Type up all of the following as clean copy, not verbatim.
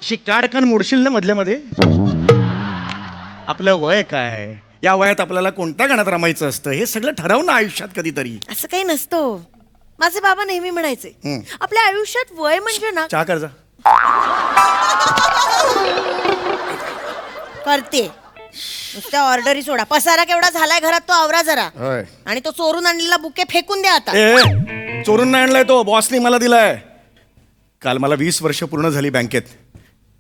शिकाडकन मोडशील ना मधल्या मध्ये. आपलं वय काय, या वयात आपल्याला कोणत्या गाण्यात रमायचं असतं हे सगळं ठरवणं आयुष्यात कधीतरी. असं काही नसतं. माझे बाबा नेहमी म्हणायचे आपल्या आयुष्यात वय म्हणजे ना. चहा कर जा. करते नुसत्या ऑर्डरी सोडा. पसारा केवढा झालाय घरात तो आवरा जरा. आणि तो चोरून आणलेला बुके फेकून द्या आता. चोरून नाही आणलाय तो, बॉसने मला दिलाय. काल मला 20 वर्ष पूर्ण झाली बँकेत.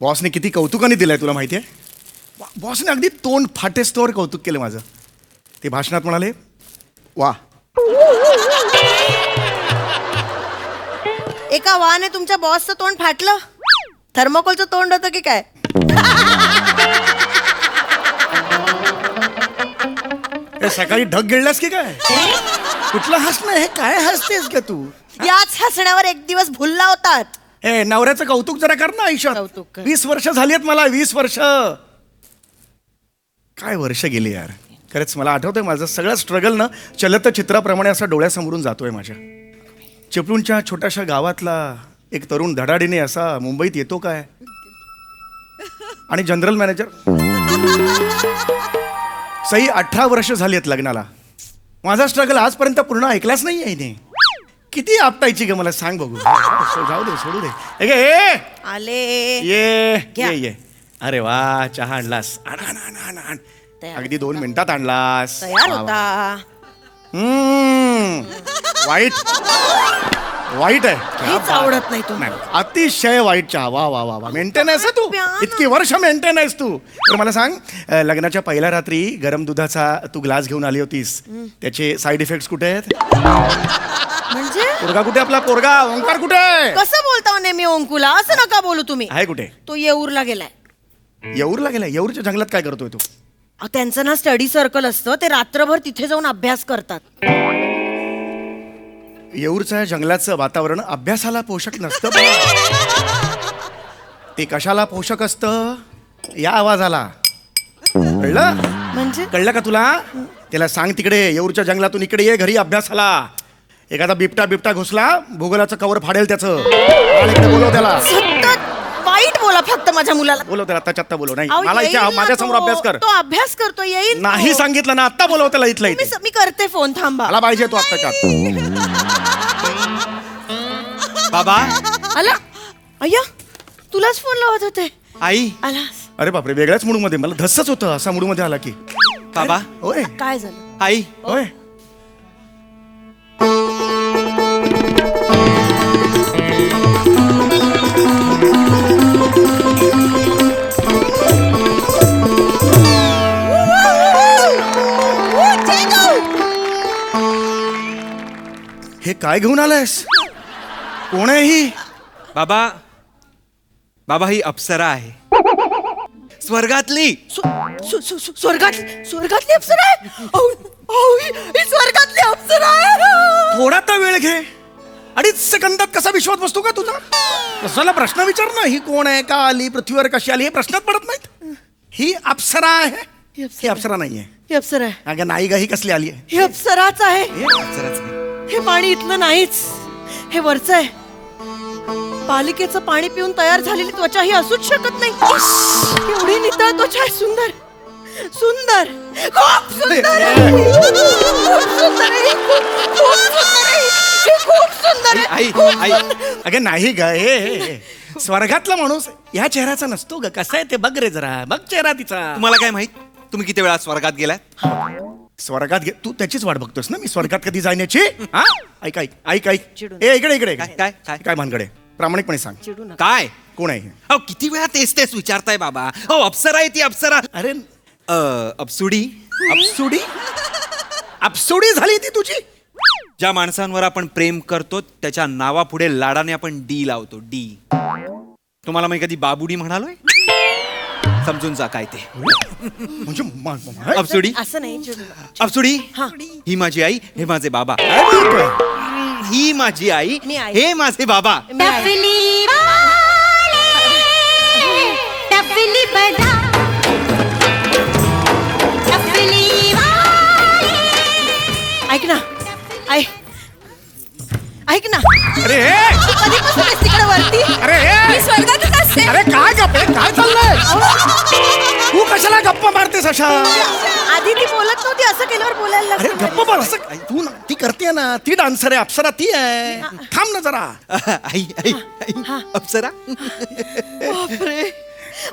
बॉसने किती कौतुकाने दिलंय तुला माहितीये. बॉसने अगदी तोंड फाटेस्तोवर कौतुक केलं माझं. ते भाषणात म्हणाले वा. एका वाने तुमच्या बॉसचं तोंड फाटलं. थर्मोकोलचं तोंड होतं की काय. सकाळी ढग गिळलास की काय. कुठलं हसणं हे, काय हसतेस का तू. याच हसण्यावर एक दिवस भुलला होतात. नवऱ्याचं कौतुक जरा कर ना आयुष्यात. कौतुक कर. 20 वर्ष झाली आहेत मला. 20 वर्ष काय वर्ष गेली यार. खरंच मला आठवतंय माझं सगळं स्ट्रगल ना चलत चित्राप्रमाणे असं डोळ्यासमोरून जातोय माझ्या. चिपळूणच्या छोट्याशा गावातला एक तरुण धडाडीने असा मुंबईत येतो काय. आणि जनरल मॅनेजर. सही 18 वर्ष झाली आहेत लग्नाला. माझा स्ट्रगल आजपर्यंत पूर्ण ऐकलाच नाही आहे. किती आपटायची ग मला सांग बघू. जाऊ दे, सोडू दे. आले ये घ्या. ये ये. अरे वा, चहा आणलास. आण आण आण आण आण. अगदी 2 मिनिटात आणलास. तयार होता. वाईट वाईट आहे. काहीच आवडत नाही तो. अतिशय वाईट चहा. वा वा वा वा. मेंटेन आहेस तू. इतकी वर्ष मेंटेन आहेस तू. तर मला सांग, लग्नाच्या पहिल्या रात्री गरम दुधाचा तू ग्लास घेऊन आली होतीस. त्याचे साईड इफेक्ट्स कुठे आहेत. म्हणजे पोरगा कुठे, आपला पोरगा ओंकार कुठे. कसं बोलता नेहमी ओंकुला. असं नका बोलू तुम्ही. आहे कुठे. तो येऊरला गेलाय. येऊरला गेलाय. येऊरच्या जंगलात काय करतोय तू. त्यांचं ना स्टडी सर्कल असतं. ते रात्रभर तिथे जाऊन अभ्यास करतात. येऊरच्या जंगलाचं वातावरण अभ्यासाला पोषक नसतं. ते कशाला पोषक असतं. या आवाजाला. कळलं म्हणजे कळलं का तुला. त्याला सांग तिकडे येऊरच्या जंगलातून इकडे ये घरी अभ्यासाला. एखादा बिबटा घुसला भूगोलाचं कवर फाडेल त्याचं. इकडे बोलव त्याला. सतत वाईट बोला फक्त माझ्या मुलाला. बोलव त्याला. आत्ताच्या आत्ता बोलव. नाही अहो, मला इथे येईल ना माझ्या समोर तो. अभ्यास कर. तो अभ्यास करतो. येईल नाही तो. सांगितलं ना. आत्ता बोलव त्याला इथलं इथे. मी करते फोन. थांबा. मला पाहिजे तो आत्ताच्या आत. बाबा. आला. अय्या तुलाच फोन लावत होते. आई. आलास. अरे बापरे, वेगळ्याच मूड मध्ये. मला धस्सच होतं असा मूड मध्ये आला की. बाबा. होय काय झालं. आई. होय. हे काय घेऊन आलायस. कोण आहे ही. बाबा. बाबा ही अप्सरा आहे. स्वर्गातली. स्वर्गातली अप्सरा आहे. ही स्वर्गातली अप्सरा आहे. थोडा तर वेळ घे. 2.5 सेकंदात कसा विश्वास बसतो का तुझा. कशाला प्रश्न विचार ना. ही कोण आहे, का आली, पृथ्वीवर कशी आली, हे प्रश्नात पडत नाहीत. ही अप्सरा आहे. ही अप्सरा नाहीये. ही अप्सरा आहे. अगं नाही ग, ही कसली आली आहे. ही अप्सराच आहे. अप्सराच नाही. हे पाणी इथलं नाहीच. हे वरचं आहे. पालिकेचं पाणी पिऊन तयार झालेली त्वचा ही असूच शकत नाही. एवढी नितळ त्वचा आहे. सुंदर सुंदर खूप सुंदर आहे. खूप सुंदर आहे. खूप सुंदर आहे. आई. आई. अगं नाही ग, हे स्वर्गातला माणूस ह्या चेहऱ्याचा नसतो ग. कसा आहे ते बघ रे जरा. बघ चेहरा तिचा. तुम्हाला काय माहित. तुम्ही किती वेळा स्वर्गात गेलात. स्वर्गात तू त्याचीच वाट बघतोस ना. मी स्वर्गात कधी जाण्याची. ऐक ऐक ऐक ऐक. इकडे इकडे काय काय काय भानगडे. प्रामाणिकपणे सांग. काय. कोण आहे. अहो किती वेळा तेच विचारताय बाबा. हो अप्सरा आहे ती अप्सरा. अरे अप्सुडी. अप्सुडी. अप्सुडी झाली ती तुझी. ज्या माणसांवर आपण प्रेम करतो त्याच्या नावापुढे लाडाने आपण डी लावतो. डी. तुम्हाला मी कधी बाबुडी म्हणालोय. समजून जा काय ते. म्हणजे अप्सुडी. असं नाही. अप्सुडी. हा. ही माझी आई, हे माझे बाबा. ही माझी आई, मी आई. हे माझे बाबा. मी आहे. टफली वाले, टफली बजा, टफली वाले. ऐक ना ऐक ना अरे तू कधीपासून आहेस तिकडे वरती? अरे मी स्वर्गातच असते. अरे काय गप्प आहे? काय चाललंय? तू कशाला गप्पा मारतेस अशा? आधी ती बोलत नव्हती, असं केल्यावर बोलायला अरे लागली. गप्प मार असं तू ती करते ना, ती डान्सर आहे, अप्सरा ती आहे. थांब ना जरा. आई आई आई अप्सरा. बापरे,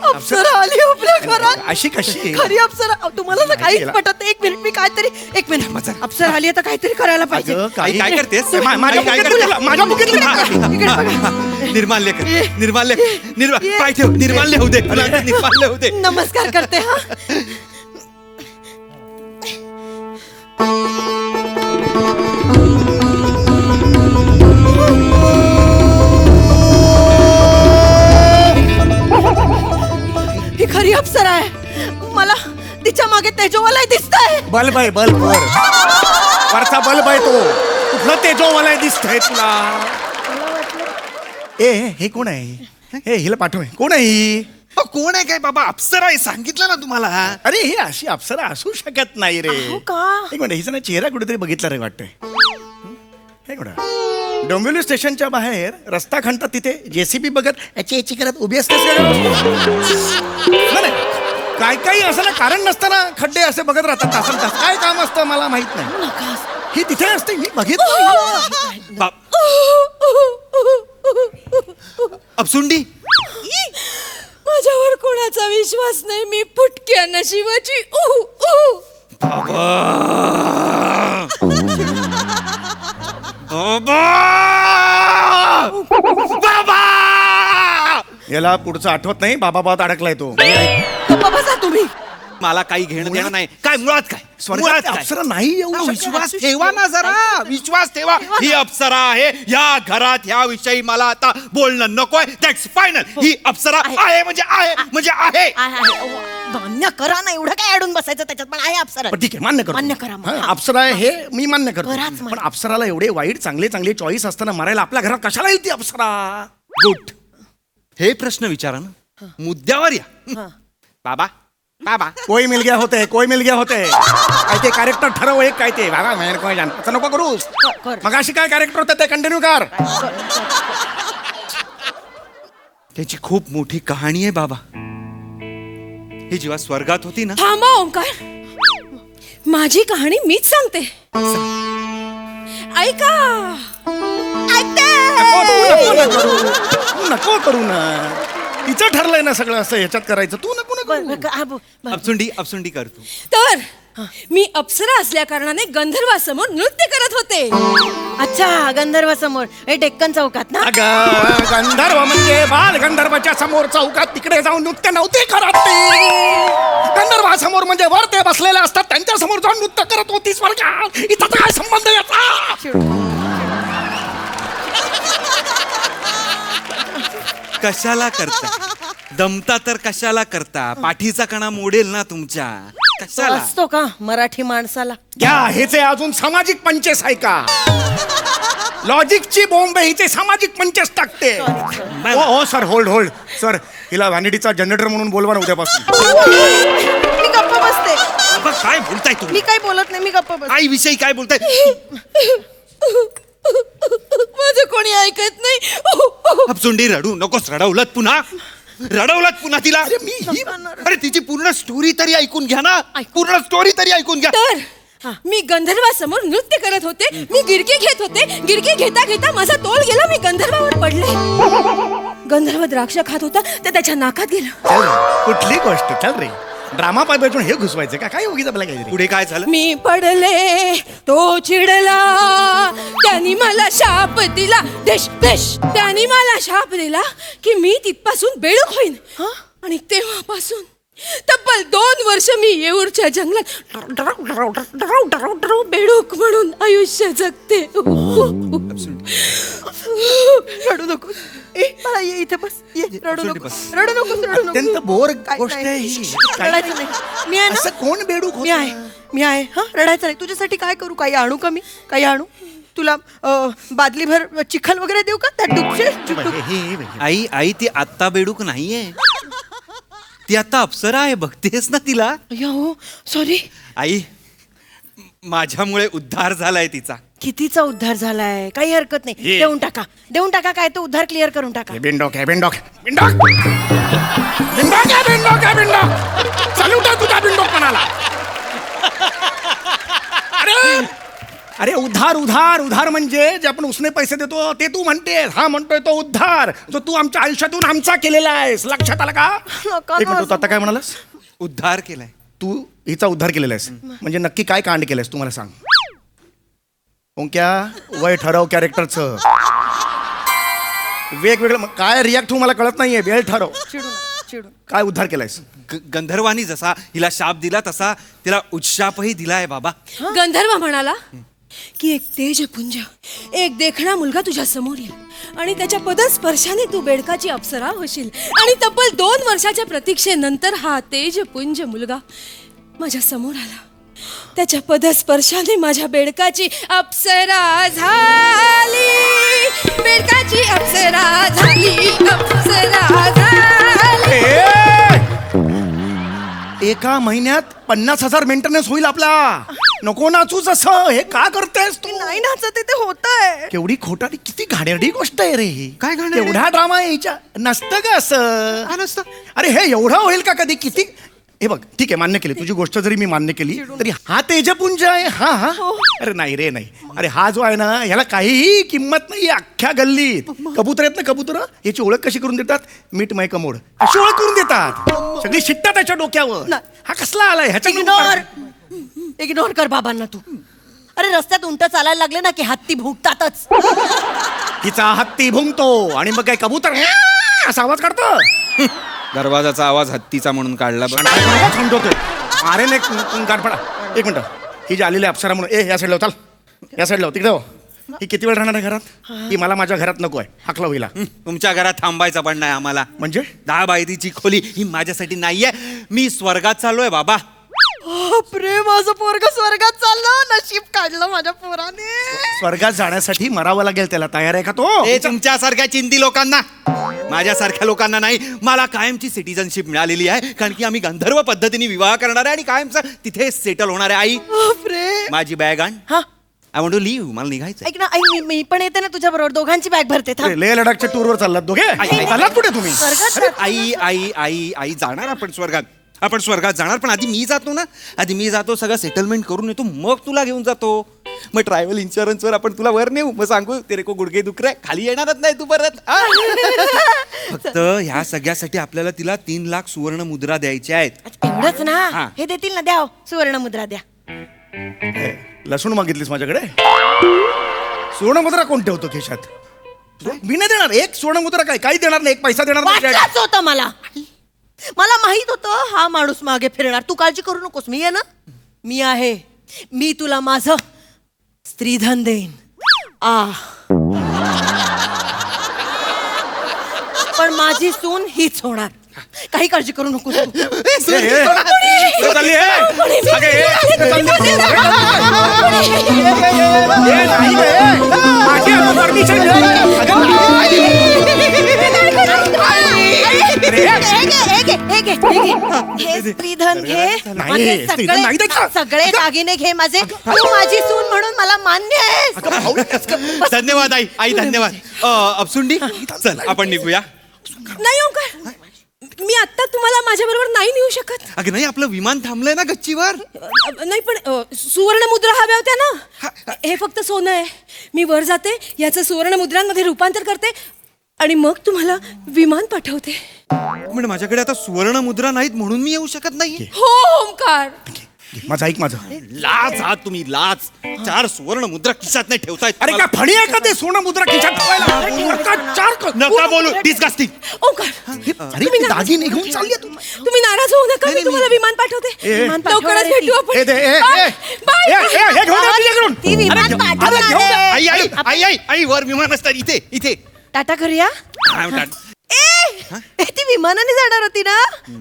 अप्सरा आली आपल्या घरात. अशी कशी? खरी अप्सरा. तुम्हाला तर काहीच पटत नाही. एक मिनिट, मी काहीतरी, एक मिनिट, अप्सरा आली आता काहीतरी करायला पाहिजे. अगं, आई काय करतेस? माझ्या आई, काय बुकीत करतेस? तुला- माझ्या बुकीत तुला- इकडे बघा. निर्माल्य कर, ये. निर्माल्य ये. ये. पाय ठेव, निर्माल्य होऊ दे, निर्माल्य होऊ दे. नमस्कार करते हा. ही खरी अप्सरा आहे. मला तिच्या मागे तेजोवाला दिसतंय. बल्ब आहे, बल्ब वर वरचा बल्ब आहे तो. कुठलं तेजोवाला दिसतंय तुला? ए हे कोण आहे? हे हिला पाठव. कोण आहे ही? कोण आहे काय बाबा? अप्सरा आहे, सांगितलं ना तुम्हाला. अरे ही अशी अप्सरा असू शकत नाही रे. हो का? एक मिनिट, हिचा ना चेहरा कुठेतरी बघितला रे वाटतंय. हे कुठं डोंबिवली स्टेशनच्या बाहेर रस्ता खणतात तिथे जेसीबी बघत याची करत उभी असतेस का? नाही, काय काही असं ना कारण नसताना खड्डे असे बघत राहतात तासन तास. काय काम असतं मला माहित नाही. ही तिथे असते, मी बघितलं. बाप अपसुंडी. माझ्यावर कोणाचा विश्वास नाही. मी फुटक्या नशिबाची. बाबा याला पुढचं आठवत नाही. बाबा बात अडकलाय तो. बसा तुम्ही. मला काही घेणं देणं नाही. काय मुळात काय? स्वर्गात मुळात काय? अप्सरा नाही येऊ शकत. विश्वास ठेवा ना जरा, विश्वास ठेवा. ही अप्सरा आहे या घरात, ह्या विषयी मला आता बोलणं नकोय. That's final. ही अप्सरा आहे म्हणजे आहे म्हणजे आहे. मान्य करा ना, एवढं काय अडून बसायचं त्याच्यात. पण आहे अप्सरा. पण ठीक आहे, मान्य करतो. मान्य करा मग. हा, अप्सरा आहे हे मी मान्य करतो. कराच मान्य. पण अप्सराला एवढे वाईट चांगले चांगले चॉईस असताना मारायला आपल्या घरात कशाला येईल ती अप्सरा? गुड. हे प्रश्न विचारा ना, मुद्द्यावर या. बाबा बाबा कोई मिल गया होते, कोई मिल गया होते. काय ते कॅरेक्टर ठरव एक काय ते. बाबा मैं कोई जान असं नको करूस. कर. मग अशी काय कॅरेक्टर होते ते कंटिन्यू कर. त्याची खूप मोठी कहाणी आहे बाबा. ही जेव्हा स्वर्गात होती ना, थांबा ओंकार, माझी कहाणी मीच सांगते. ऐका. नको करू ना. तिचं ठरलंय ना सगळं असं ह्याच्यात करायचं. तू नको नको. अपसुंडी अपसुंडी करतो. तर मी अप्सरा असल्या कारणाने गंधर्वासमोर नृत्य करत होते. अच्छा, गंधर्व समोर. हे डेक्कन चौकात ना? अगं गंधर्व म्हणजे बाल गंधर्वाच्या समोर चौकात तिकडे जाऊन नृत्य नव्हते करत ती. गंधर्वासमोर म्हणजे वर ते बसलेले असतात त्यांच्या समोर जाऊन नृत्य करत होतीस बरं का. इथं काय संबंध याचा? कशाला करता? दमता तर कशाला करता? पाठीचा कणा मोडेल ना तुमच्या. कशाला? असतो का मराठी माणसाला? घ्या हेचे अजून सामाजिक पंचेस आहे का? लॉजिकची बॉम्ब हिचे सामाजिक पंचेस टाकते. हो सर, होल्ड सर. हिला व्हॅनिटीचा जनरेटर म्हणून बोलवा ना उद्यापासून. मी गप्प बसते. बाबा, काय बोलताय मी तुम्ही? काही बोलत नाही. मी गप्प बसते. आई विषयी काय बोलताय? माझं कोणी ऐकत नाही. अपसुंडी रडू नकोस. रडवलत पुन्हा तिला. अरे तिची पूर्ण स्टोरी तरी ऐकून घ्या ना. पूर्ण स्टोरी तरी ऐकून घ्या. तर मी गंधर्वासमोर नृत्य करत होते. मी गिरकी घेत होते. गिरकी घेता घेता माझा तोल गेला. मी गंधर्वावर पडले. गंधर्व द्राक्ष खात होता, ते त्याच्या नाकात गेलं. चल रे, कुठली गोष्ट चल रे. ड्रामा पाय पाहिजे हे घुसवायचं का? काय उगीच आपल्याला काहीतरी. पुढे काय झालं? मी पडले, तो चिडला, त्यांनी मला शाप दिला. देश देश त्यांनी मला शाप दिला की मी तिथपासून बेडूक होईन. आणि तेव्हापासून तब्बल 2 वर्ष मी येऊरच्या जंगलात बेडूक म्हणून आयुष्य जगते. रडू नको. मला ये इथे बस. ये, रडू नको. बस. रडू नको. अत्यंत बोर काय- गोष्ट काय- आहे ही. रडायचं नाही. मी आहे असं ना? कोण बेडूक मी आहे. हा, रडायचं नाही. तुझ्यासाठी काय करू? काही आणू का मी? काही आणू? तुला बादलीभर चिखल वगैरे देऊ का त्यात डुबशील आई आई ती आत्ता बेडूक नाहीये, ती आता अप्सरा आहे, बघतेस ना तिला. हो सॉरी. आई माझ्यामुळे उद्धार झालाय तिचा. कितीचा उद्धार झालाय, काही हरकत नाही. देऊन टाका काय तो उद्धार क्लिअर करून टाका. बिंडॉक आहे बिंडॉक बिंडॉक बिंडॉक आहे बिंडॉक आहे बिंडॉक चालू ठेव तुझ्या बिंडॉक म्हणाला. अरे उधार उधार उधार म्हणजे जे आपण उसने पैसे देतो ते तू म्हणतेस. हा म्हणतोय तो उद्धार जो तू आमच्या आयुष्यातून आमचा केलेला आहेस. लक्षात आलं का? नका एक ना मिनिट, तू आता काय म्हणालास? उद्धार केलाय. तू हिचा उद्धार केलेला आहेस म्हणजे नक्की काय कांड केलंयस तू मला सांग. ओंक्या वय ठरव कॅरेक्टरचं. वेगवेगळं काय रिॲक्ट होऊ मला कळत नाहीये. वेळ ठरव. चिडून काय उद्धार केलायस? गंधर्वानी जसा हिला शाप दिला तसा तिला उच्चापही दिलाय बाबा. गंधर्व म्हणाला की एक तेजपुंज, एक देखणा मुलगा तुझ्या समोर येईल आणि त्याच्या पदस्पर्शाने तू बेडकाची अप्सरा होशील. आणि तब्बल 2 वर्षाच्या प्रतीक्षेनंतर हा तेजपुंज मुलगा माझ्या समोर आला. त्याच्या पदस्पर्शाने माझ्या बेडकाची अप्सरा झाली, बेडकाची अप्सरा झाली, अप्सरा झाली. एका महिन्यात 50,000 मेंटेनन्स होईल आपला. नको नाचूच असं. हे का करतेस तू? नाही नाचत ते होत आहे. केवढी खोटारी किती घाणेरडी गोष्ट आहे रे ही. काय घाणेरडी? एवढा ड्रामा आहे हिच्या. नसतं का असं? का नसतं? अरे हे एवढं होईल का कधी? किती हे बघ ठीक आहे मान्य केली तुझी गोष्ट जरी मी मान्य केली तरी हा तेजपुंज आहे. हा हा अरे नाही रे नाही. अरे हा जो आहे ना ह्याला काहीही किंमत नाही अख्ख्या गल्लीत. कबूतर आहेत ना कबूतर, याची ओळख कशी करून देतात? मीठ मै कमोड अशी ओळख करून देतात. सगळी शिट्टा त्याच्या डोक्यावर. हा कसला आलाय ह्याच्या? इग्नोर कर बाबांना तू. अरे रस्त्यात उंट चालायला लागले ना की हत्ती भुंकतातच. तिचा हत्ती भुंकतो आणि मग काय कबूतर असा आवाज काढतो. दरवाजाचा आवाज हत्तीचा म्हणून काढला बघ. थांबतोय. अरे नाही गाडपडा. एक मिनिट. ही जी आलेली अप्सरा म्हणून या साईडला चाल. या साईडला तिकडे हो. ही किती वेळ राहणार आहे घरात? ही मला माझ्या घरात नको आहे. हाकला होईला. तुमच्या घरात थांबायचं पण नाही आम्हाला. म्हणजे 10 बायतीची खोली ही माझ्यासाठी नाहीये. मी स्वर्गात चाललोय बाबा. प्रेम माझं पोरग स्वर्गात चाललं. नशीब काढलं माझ्या पोराने. स्वर्गात जाण्यासाठी मरावं लागेल त्याला. तयार आहे का तो? हे तुमच्यासारख्या चिंदी लोकांना, माझ्यासारख्या लोकांना नाही. मला कायमची सिटिझनशिप मिळालेली आहे कारण की आम्ही गंधर्व पद्धतीने विवाह करणार आहे आणि कायमचं तिथे सेटल होणार आहे. आई प्रेम. माझी बॅग आण. हा आय वॉन्ट टू लिव्ह. मला निघायचं. ऐक ना आई मी पण येते ना तुझ्या बरोबर. दोघांची बॅग भरते. थांब. लेह लडाखच्या टूरवर चाललात दोघे? चाललात कुठे तुम्ही? स्वर्गात आई आई आई आई जाणार आपण स्वर्गात. आपण स्वर्गात जाणार पण आधी मी जातो ना. आधी मी जातो, सगळं सेटलमेंट करून येतो, मग तुला घेऊन जातो. मग ट्रॅव्हल इन्शुरन्सवर आपण तुला वर नेऊ. मग सांगू तेरे को गुडघे दुख रहे, खाली येणारच नाही तू परत. फक्त ह्या सगळ्यासाठी आपल्याला तिला 3 लाख सुवर्ण मुद्रा द्यायच्या आहेत. एवढंच ना? हा. हे देतील ना? द्या सुवर्ण मुद्रा द्या. लसूण मागितलीस माझ्याकडे? सुवर्णमुद्रा कोण ठेवतो खिशात? मी नाही देणार. एक सुवर्णमुद्रा काय काही देणार नाही. 1 पैसा देणार नाही. वाटलंच होतं मला माहित होतं हा माणूस मागे फिरणार. तू काळजी करू नकोस. मी आहे ना. मी आहे. मी तुला माझं स्त्रीधन देईन. पण माझी सून हीच होणार. काही काळजी करू नको. हे स्त्रीधन घे. माझे स्त्रीधन नाही द्यायचं. सगळे दागिने घे माझे. तू माझी सून म्हणून मला मान्य आहे. धन्यवाद आई. आई धन्यवाद. अपसुंडी चल आपण निघूया. नाही ओंकार, मी आता तुम्हाला माझ्या बरोबर नाही नेऊ शकत. अगं नाही, आपलं विमान थांबलंय ना गच्चीवर. नाही पण सुवर्ण मुद्रा हव्या होत्या ना. हे फक्त सोनं आहे. मी वर जाते, याचं सुवर्ण मुद्रांमध्ये रूपांतर करते आणि मग तुम्हाला विमान पाठवते. म्हणजे माझ्याकडे आता सुवर्ण मुद्रा नाहीत म्हणून मी येऊ शकत नाही. हो ओंकार. माझं ऐक माझं. लाज आहात तुम्ही, लाज. 4 सुवर्ण मुद्रा खिशात नाही ठेवतायत. अरे काय फणी आहे का ते सुवर्णमुद्रा खिशात ठेवायला? नका बोलू. डिस्गस्टिंग. ओंकार, अरे ती दागिने घेऊन चालली आहे तू. तुम्ही नाराज होऊ नका. मी तुम्हाला विमान पाठवते. विमान लवकरच भेटू आपण. बाय. हे घेऊन ये तुझ्याकडून. ती विमान पाठवणार आहे. आई आई आई आई आई वर विमान असतात. इथे इथे. टाटा करूया. ती विमानाने जाणार होती ना.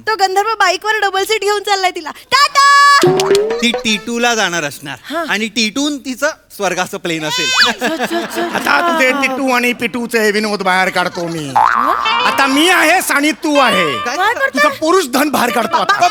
तो गंधर्व बाईकवर डबल सीट घेऊन चाललाय तिला. टाटा. ती टीटूला जाणार असणार आणि टीटून तिचं स्वर्गाचं प्लेन असेल. आता तुझे टिटू आणि पिटूचे विनोद बाहेर काढतो मी. आता मी आहेस आणि तू आहे. काय? काय करतोय? तुझं पुरुष धन बाहेर काढतो आता.